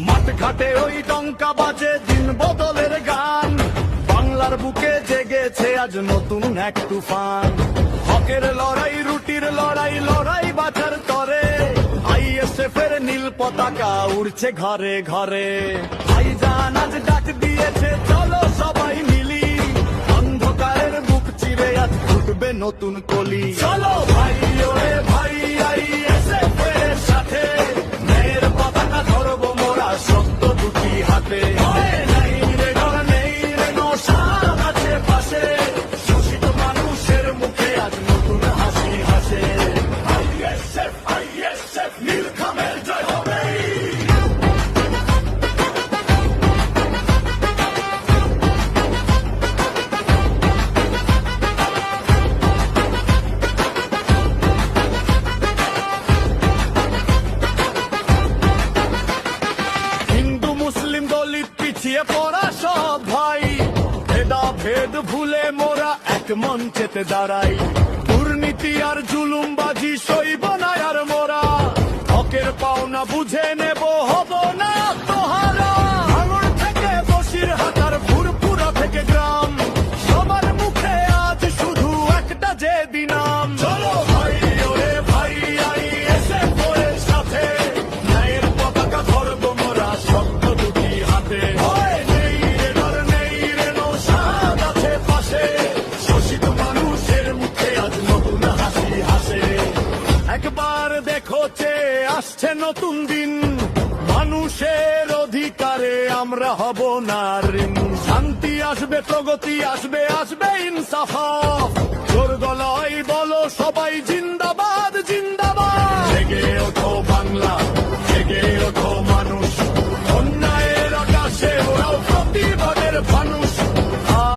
মাঠ ঘাটে ওই ডঙ্কা বাজে দিন বদলের গান, বাংলার বুকে জেগেছে আজ নতুন এক তুফান। হকের লড়াই, রুটির লড়াই, লড়াই বাঁচার তরে, আইএসএফ এর নীল পতাকা উড়ছে ঘরে ঘরে। ভাইজান আজ ডাক দিয়েছে, চলো সবাই মিলি, অন্ধকারের বুক চিরে আজ ফুটবে নতুন কলি। চলো ভাই ওরে ভাই, আইএসএফ এর সাথে ন্যায়ের পতাকা ধরবো মোরা শক্ত দুটি হাতে। নেই রে ডর, নেই রে নশাদ আছে পাশে, শোষিত মানুষের মুখে আজ নতুন হাসি হাসে। আইএসএফ আইএসএফ নীলখামের জয় হবে। হিন্দু মুসলিম দলিত পিছিয়ে পড়া সব ভাই, ভেদা ভেদ ভুলে মোরা এক মঞ্চেতে দাঁড়াই। দুর্নীতি আর জুলুমবাজি সইব না আর মোরা, হকের পাওনা বুঝে নেব, হব না তোহারা। ভাঙড় থেকে বসিরহাটার, ফুরফুরা থেকে গ্রাম, সবার মুখে আজ শুধু একটা যে দিনাম। চলো ভাই ওরে ভাই, আইএসএফ এর সাথে ন্যায়ের পতাকা ধরবো মোরা শক্ত দুটি হাতে। নেই রে ডর, নেই রে নশাদ আছে পাশে, শোষিত মানুষের মুখে আজ নতুন হাসি হাসে। একবার দেখো চেয়ে আসছে নতুন দিন, মানুষের অধিকারে আমরা হব না ঋণ। শান্তি আসবে, প্রগতি আসবে, আসবে ইনসাফ।